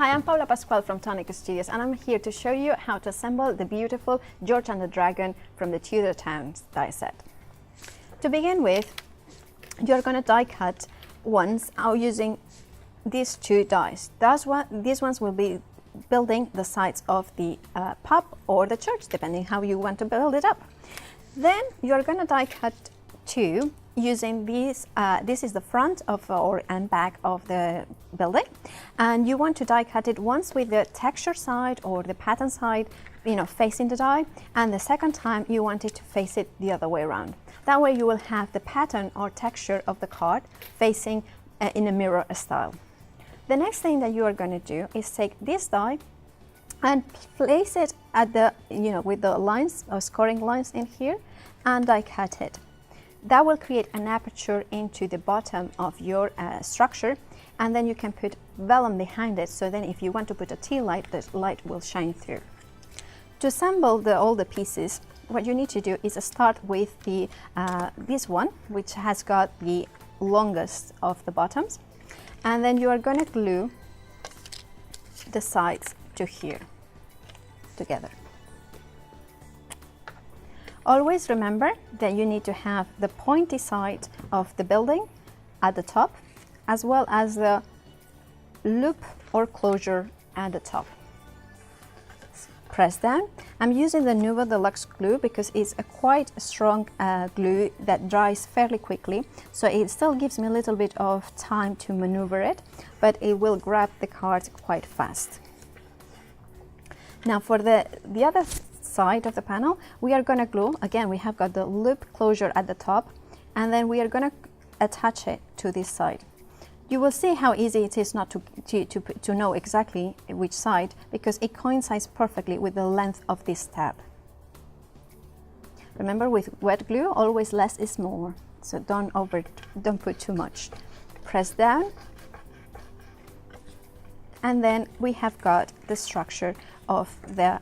Hi, I'm Paula Pascual from Tonic Studios, and I'm here to show you how to assemble the beautiful George and the Dragon from the Tudor Towns die set. To begin with, you're going to die cut once using these two dies. These ones will be building the sides of the pub or the church, depending how you want to build it up. Then you're going to die cut two using these. This is the front of and back of the building, and you want to die cut it once with the texture side or the pattern side, facing the die, and the second time you want it to face it the other way around. That way you will have the pattern or texture of the card facing in a mirror style. The next thing that you are going to do is take this die and place it at the, with the lines or scoring lines in here, and die cut it. That will create an aperture into the bottom of your structure, and then you can put vellum behind it, so then if you want to put a tea light, the light will shine through. To assemble all the pieces, what you need to do is start with the this one, which has got the longest of the bottoms, and then you are going to glue the sides to here together. Always remember that you need to have the pointy side of the building at the top, as well as the loop or closure at the top. Press down. I'm using the Nuvo Deluxe glue because it's a quite strong glue that dries fairly quickly, so it still gives me a little bit of time to maneuver it, but it will grab the card quite fast. Now for the other side of the panel, we are going to glue, again we have got the loop closure at the top, and then we are going to attach it to this side. You will see how easy it is not to know exactly which side, because it coincides perfectly with the length of this tab. Remember, with wet glue always less is more, so don't put too much. Press down, and then we have got the structure of the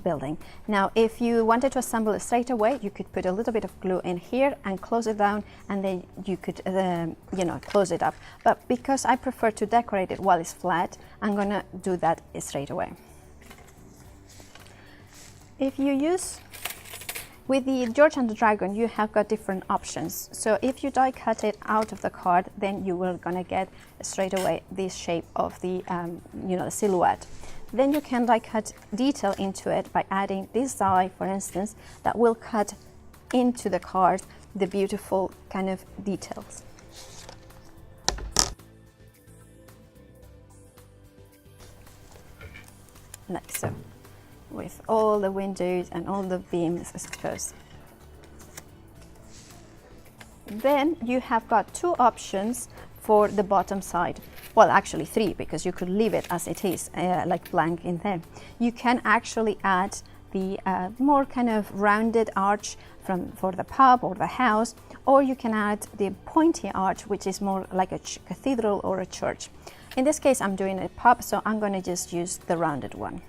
building. Now if you wanted to assemble it straight away, you could put a little bit of glue in here and close it down, and then you could close it up, but because I prefer to decorate it while it's flat, I'm gonna do that straight away. If you use with the George and the Dragon, you have got different options. So if you die cut it out of the card, then you will gonna get straight away this shape of the the silhouette. Then you can die cut detail into it by adding this die, for instance, that will cut into the card the beautiful kind of details. Like so, with all the windows and all the beams exposed. Then you have got two options for the bottom side. Well, actually three, because you could leave it as it is, like blank in there. You can actually add the more kind of rounded arch for the pub or the house, or you can add the pointy arch, which is more like a cathedral or a church. In this case, I'm doing a pub, so I'm going to just use the rounded one.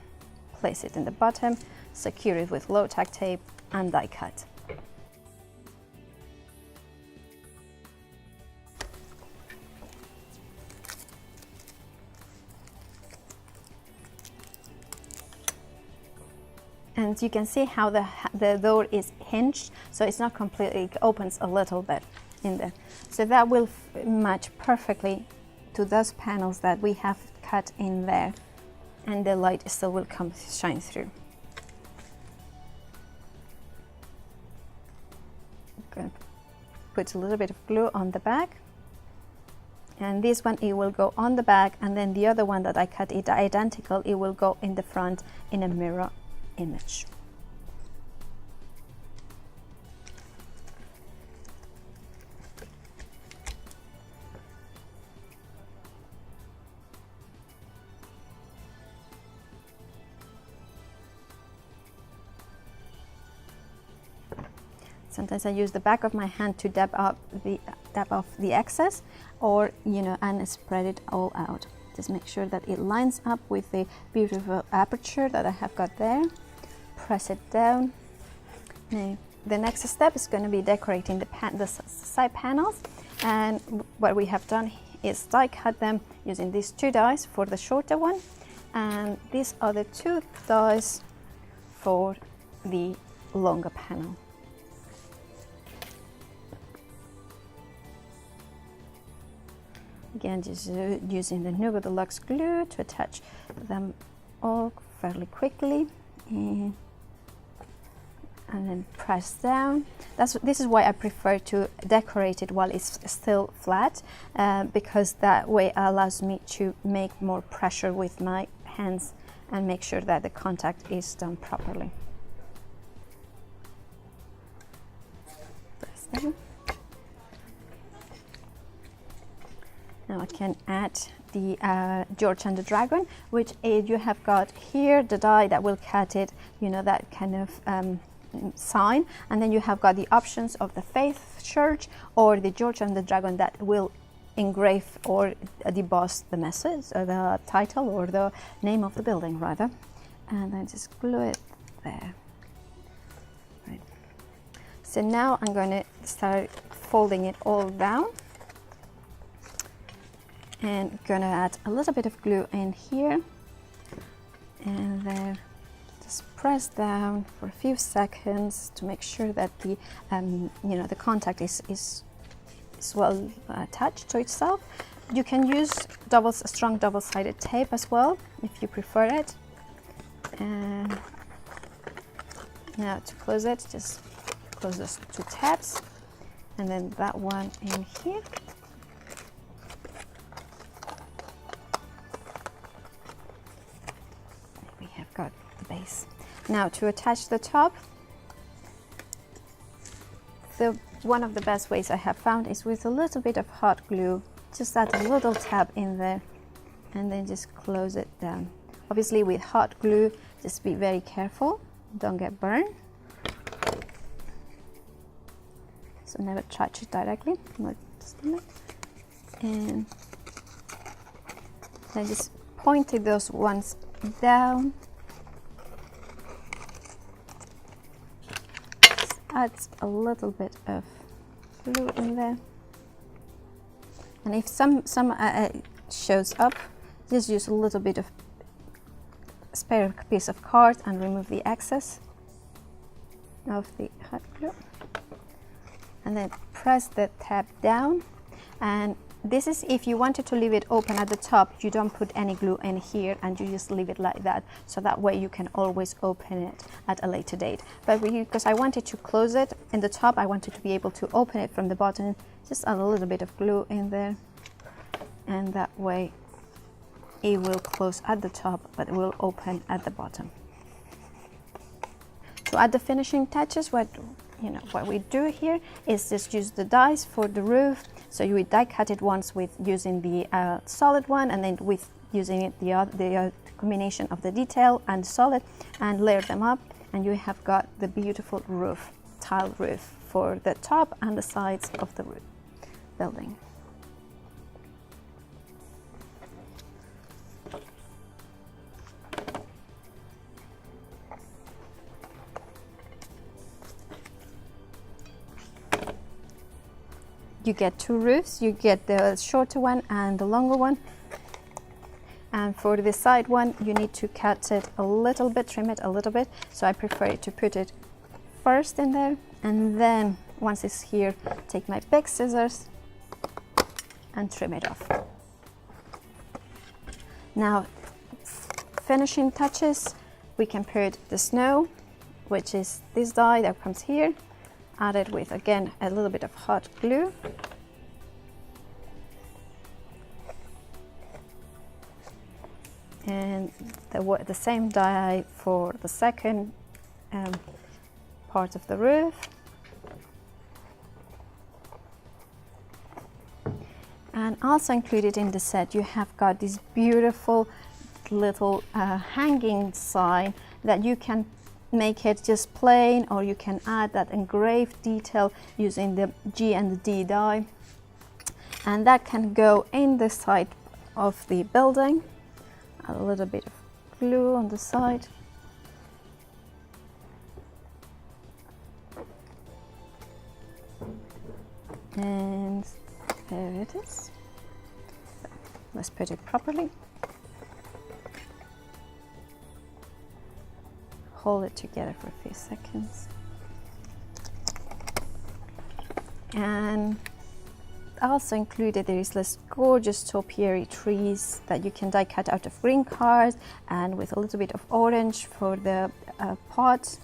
Place it in the bottom, secure it with low tack tape, and die cut. And you can see how the door is hinged, so it's not completely, it opens a little bit in there. So that will match perfectly to those panels that we have cut in there, and the light still will shine through. I'm going to put a little bit of glue on the back, and this one, it will go on the back, and then the other one that I cut it identical, it will go in the front in a mirror image. Sometimes I use the back of my hand to dab off the excess, or and spread it all out. Just make sure that it lines up with the beautiful aperture that I have got there. Press it down. Now, the next step is going to be decorating the side panels, and what we have done is die cut them using these 2 dies for the shorter one, and these are the 2 dies for the longer panel. Again, just using the Nougat Deluxe glue to attach them all fairly quickly, and then press down. This is why I prefer to decorate it while it's still flat, because that way allows me to make more pressure with my hands and make sure that the contact is done properly. Press down. Now I can add the George and the Dragon, which you have got here, the die that will cut it, you know, that kind of sign, and then you have got the options of the Faith Church or the George and the Dragon that will engrave or deboss the message or the title or the name of the building rather, and then just glue it there. Right. So now I'm going to start folding it all down, and gonna add a little bit of glue in here, and then just press down for a few seconds to make sure that the you know, the contact is well attached to itself. You can use strong double-sided tape as well if you prefer it. And now to close it, just close those 2 tabs, and then that one in here. Got the base. Now to attach the top, one of the best ways I have found is with a little bit of hot glue. Just add a little tab in there and then just close it down. Obviously with hot glue, just be very careful, don't get burned. So never touch it directly, and then just pointed those ones down. Adds a little bit of glue in there, and if some shows up, just use a little bit of spare piece of card and remove the excess of the hot glue, and then press the tab down. And this is if you wanted to leave it open at the top, you don't put any glue in here and you just leave it like that, so that way you can always open it at a later date. But because I wanted to close it in the top, I wanted to be able to open it from the bottom, just add a little bit of glue in there, and that way it will close at the top but it will open at the bottom. To add the finishing touches, what we do here is just use the dies for the roof. So you would die cut it once with using the solid one, and then with using it the combination of the detail and solid, and layer them up, and you have got the beautiful roof, tile roof for the top and the sides of the roof building. You get 2 roofs, you get the shorter one and the longer one. And for the side one, you need to cut it a little bit, trim it a little bit. So I prefer to put it first in there, and then once it's here, take my big scissors and trim it off. Now, finishing touches, we can put the snow, which is this die that comes here. Add it with, again, a little bit of hot glue. And the same die for the second part of the roof. And also included in the set, you have got this beautiful little hanging sign that you can make it just plain, or you can add that engraved detail using the G and the D die, and that can go in the side of the building. A little bit of glue on the side, and there it is. Let's put it properly. Hold it together for a few seconds. And also included there is this gorgeous topiary trees that you can die cut out of green cards, and with a little bit of orange for the pot.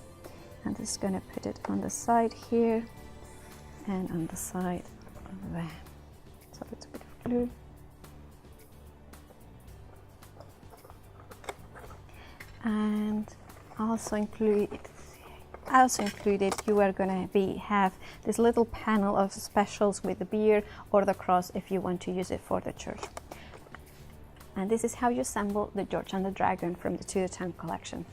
I'm just going to put it on the side here and on the side there. So a little bit of glue. And also included you are going to have this little panel of specials with the beer or the cross if you want to use it for the church. And this is how you assemble the George and the Dragon from the Tudor Town collection.